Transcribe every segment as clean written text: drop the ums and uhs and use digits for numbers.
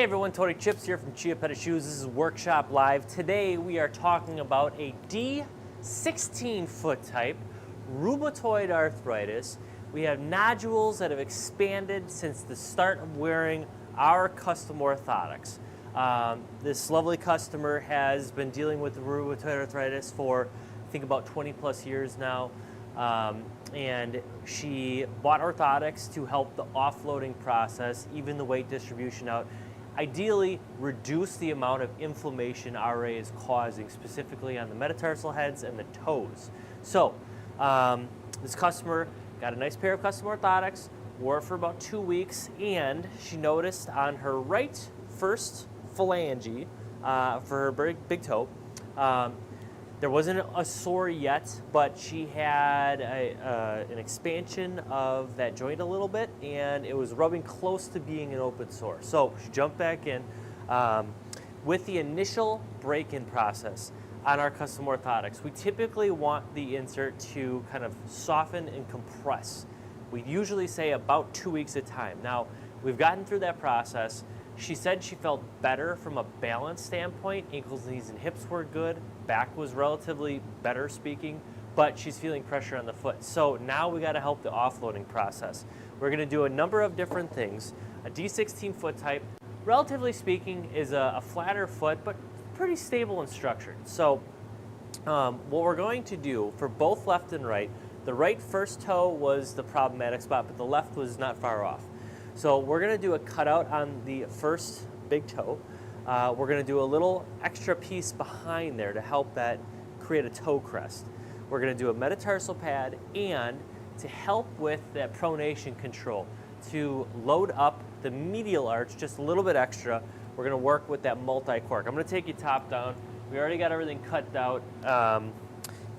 Hey everyone, Tony Chips here from Chiappetta Shoes. This is Workshop Live. Today we are talking about a D16 foot type, rheumatoid arthritis. We have nodules that have expanded since the start of wearing our custom orthotics. This lovely customer has been dealing with rheumatoid arthritis for I think about 20 plus years now. And she bought orthotics to help the offloading process, even the weight distribution out. Ideally, reduce the amount of inflammation RA is causing, specifically on the metatarsal heads and the toes. So, this customer got a nice pair of custom orthotics, wore it for about 2 weeks, and she noticed on her right first phalange for her big toe, there wasn't a sore yet, but she had an expansion of that joint a little bit, and it was rubbing close to being an open sore. So she jumped back in. With the initial break-in process on our custom orthotics, we typically want the insert to kind of soften and compress. We usually say about 2 weeks at a time. Now, we've gotten through that process. She said she felt better from a balance standpoint. Ankles, knees, and hips were good. Back was relatively better speaking, but she's feeling pressure on the foot. So now we got to help the offloading process. We're going to do a number of different things. A D16 foot type, relatively speaking, is a flatter foot, but pretty stable and structured. So what we're going to do for both left and right, the right first toe was the problematic spot, but the left was not far off. So we're going to do a cutout on the first big toe. We're going to do a little extra piece behind there to help that create a toe crest. We're going to do a metatarsal pad, and to help with that pronation control, to load up the medial arch just a little bit extra, we're going to work with that multi-cork. I'm going to take you top down. We already got everything cut out,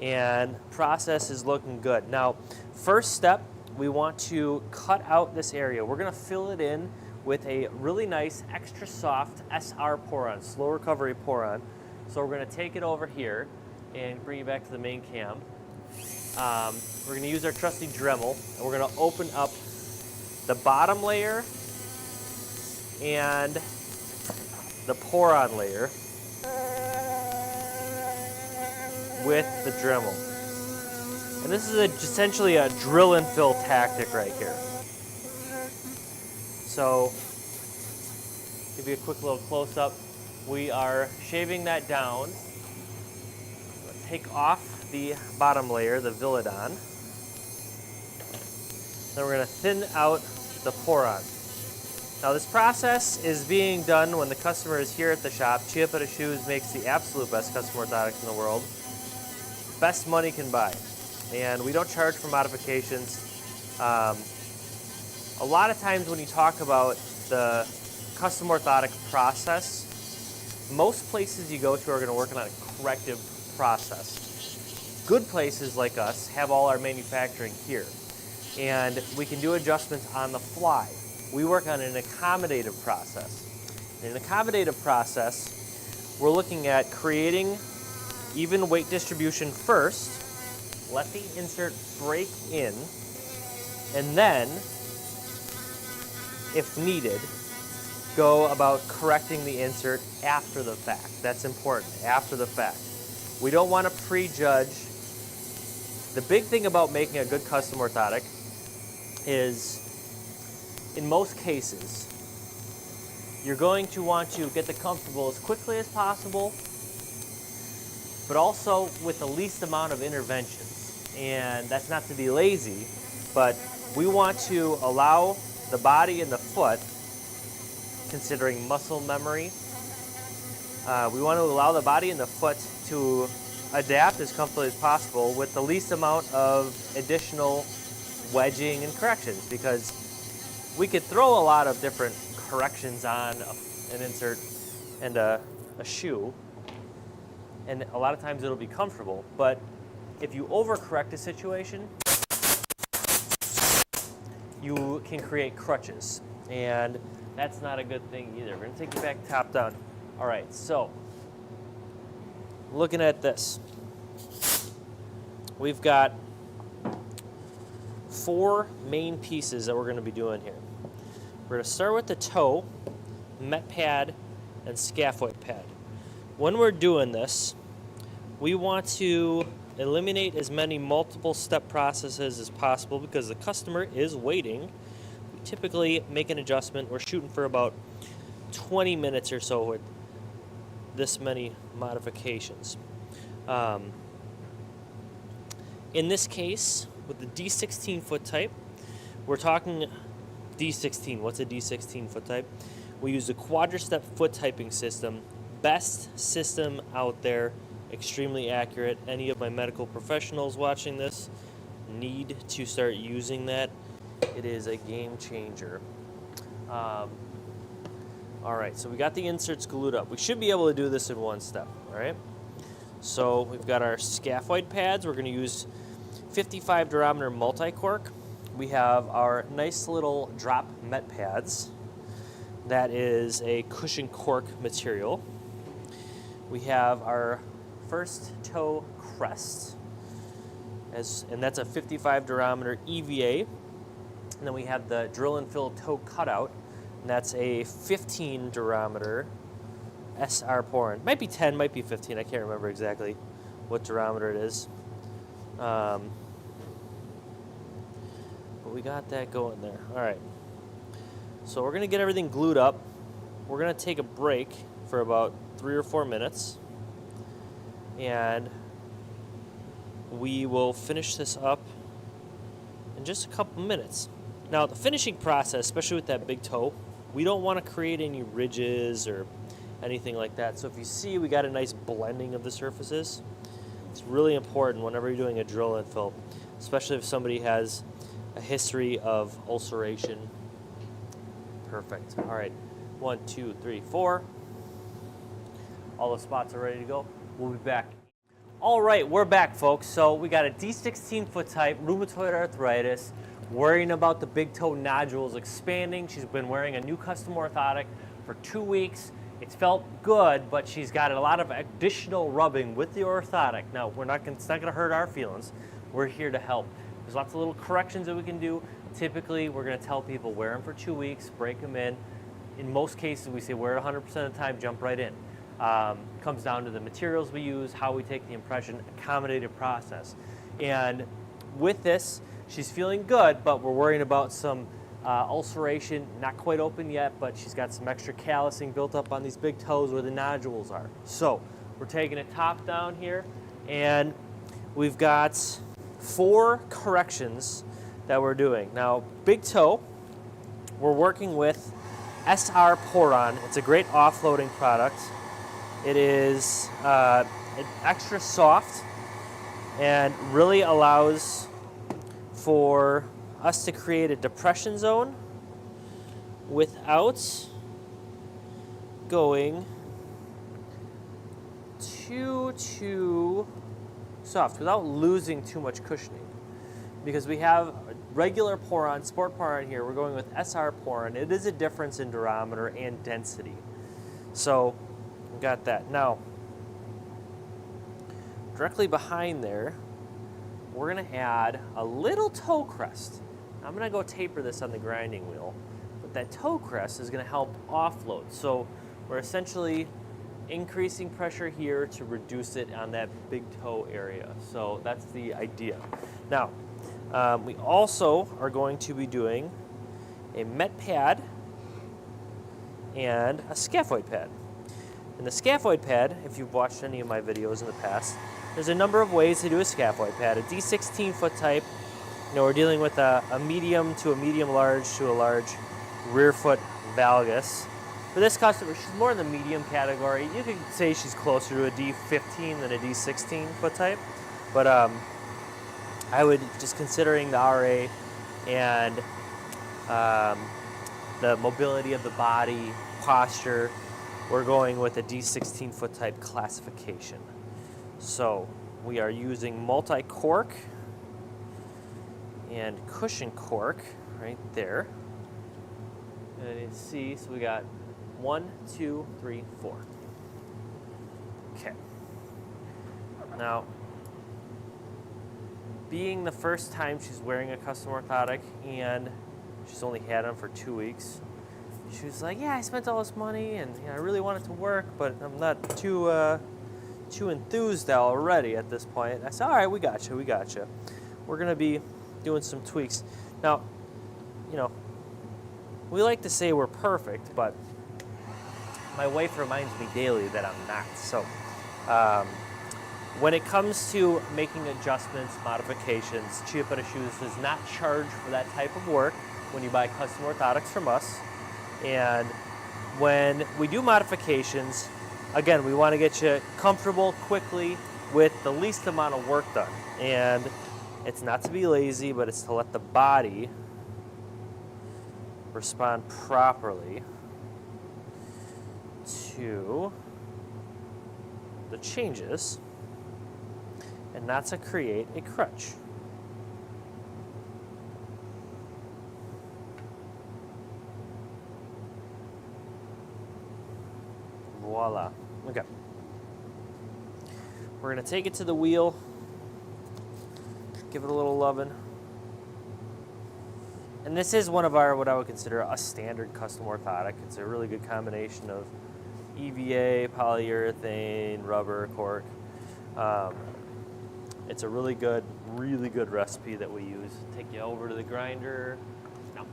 and process is looking good. Now, first step, we want to cut out this area. We're going to fill it in with a really nice, extra soft SR pour-on, slow recovery pour-on. So we're going to take it over here and bring it back to the main cam. We're going to use our trusty Dremel, and we're going to open up the bottom layer and the pour-on layer with the Dremel. And this is essentially a drill and fill tactic right here. So, give you a quick little close up. We are shaving that down. Take off the bottom layer, the Villadon. Then we're going to thin out the pour-on. Now this process is being done when the customer is here at the shop. Chiappetta Shoes makes the absolute best custom orthotics in the world. Best money can buy. And we don't charge for modifications. A lot of times when you talk about the custom orthotic process, most places you go to are going to work on a corrective process. Good places like us have all our manufacturing here, and we can do adjustments on the fly. We work on an accommodative process. In an accommodative process, we're looking at creating even weight distribution first, let the insert break in, and then, if needed, go about correcting the insert after the fact. That's important, after the fact. We don't want to prejudge. The big thing about making a good custom orthotic is, in most cases, you're going to want to get the comfortable as quickly as possible, but also with the least amount of interventions. And that's not to be lazy, but we want to allow the body and the foot, considering muscle memory, we want to allow the body and the foot to adapt as comfortably as possible with the least amount of additional wedging and corrections, because we could throw a lot of different corrections on an insert and a shoe, and a lot of times it'll be comfortable, but if you overcorrect a situation, you can create crutches, and that's not a good thing either. We're going to take you back top down. All right, so looking at this, we've got 4 main pieces that we're going to be doing here. We're going to start with the toe, met pad, and scaphoid pad. When we're doing this, we want to eliminate as many multiple step processes as possible because the customer is waiting. We typically make an adjustment. We're shooting for about 20 minutes or so with this many modifications. In this case, with the D16 foot type, we're talking D16. What's a D16 foot type? We use the quadristep foot typing system. Best system out there, extremely accurate. Any of my medical professionals watching this need to start using that. It is a game changer. All right, so we got the inserts glued up. We should be able to do this in one step, all right? So we've got our scaphoid pads. We're going to use 55 durometer multi-cork. We have our nice little drop met pads. That is a cushion cork material. We have our first toe crest, and that's a 55 durometer EVA. And then we have the drill and fill toe cutout, and that's a 15 durometer SR Porin. Might be 10, might be 15. I can't remember exactly what durometer it is. But we got that going there. All right. So we're going to get everything glued up. We're going to take a break for about 3 or 4 minutes. And we will finish this up in just a couple minutes. Now, the finishing process, especially with that big toe, we don't want to create any ridges or anything like that. So if you see, we got a nice blending of the surfaces. It's really important whenever you're doing a drill and fill, especially if somebody has a history of ulceration. Perfect. All right, 1, 2, 3, 4. All the spots are ready to go. We'll be back. All right, we're back, folks. So we got a D16 foot type, rheumatoid arthritis, worrying about the big toe nodules expanding. She's been wearing a new custom orthotic for 2 weeks. It's felt good, but she's got a lot of additional rubbing with the orthotic. Now, it's not gonna hurt our feelings. We're here to help. There's lots of little corrections that we can do. Typically, we're gonna tell people wear them for 2 weeks, break them in. In most cases, we say wear it 100% of the time, jump right in. Comes down to the materials we use, how we take the impression, accommodative process. And with this, she's feeling good, but we're worrying about some ulceration, not quite open yet, but she's got some extra callousing built up on these big toes where the nodules are. So we're taking it top down here, and we've got 4 corrections that we're doing. Now, big toe, we're working with SR Porin. It's a great offloading product. It is extra soft and really allows for us to create a depression zone without going too soft, without losing too much cushioning. Because we have regular Porin, sport Porin here, we're going with SR Porin. It is a difference in durometer and density. So we got that. Now, directly behind there, we're gonna add a little toe crest. I'm gonna go taper this on the grinding wheel, but that toe crest is gonna help offload. So we're essentially increasing pressure here to reduce it on that big toe area. So that's the idea. Now, we also are going to be doing a met pad and a scaphoid pad. And the scaphoid pad, if you've watched any of my videos in the past, there's a number of ways to do a scaphoid pad. A D16 foot type, we're dealing with a medium to a medium large to a large rear foot valgus. For this customer, she's more in the medium category. You could say she's closer to a D15 than a D16 foot type, but I would, just considering the RA and the mobility of the body, posture, we're going with a D16 foot type classification. So we are using multi-cork and cushion cork right there. And you see, so we got 1, 2, 3, 4. Okay. Now, being the first time she's wearing a custom orthotic and she's only had them for 2 weeks, she was like, yeah, I spent all this money and I really want it to work, but I'm not too enthused already at this point. I said, all right, we got you. We're going to be doing some tweaks. Now, we like to say we're perfect, but my wife reminds me daily that I'm not. So when it comes to making adjustments, modifications, Chiappetta Shoes does not charge for that type of work when you buy custom orthotics from us. And when we do modifications, again, we want to get you comfortable quickly with the least amount of work done. And it's not to be lazy, but it's to let the body respond properly to the changes and not to create a crutch. Voila. Okay. We're going to take it to the wheel, give it a little loving. And this is one of our, what I would consider a standard custom orthotic. It's a really good combination of EVA, polyurethane, rubber, cork. It's a really good recipe that we use. Take you over to the grinder. No.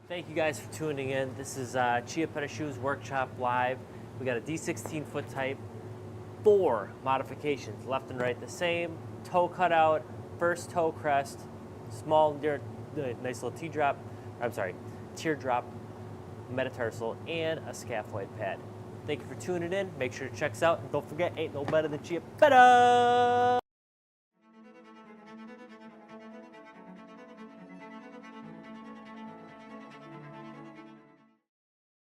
Thank you guys for tuning in. This is Chiappetta Shoes Workshop Live. We got a D16 foot type, 4 modifications, left and right the same. Toe cutout, first toe crest, small, nice little teardrop, metatarsal, and a scaphoid pad. Thank you for tuning in. Make sure to check us out, and don't forget, ain't no better than Chiappetta.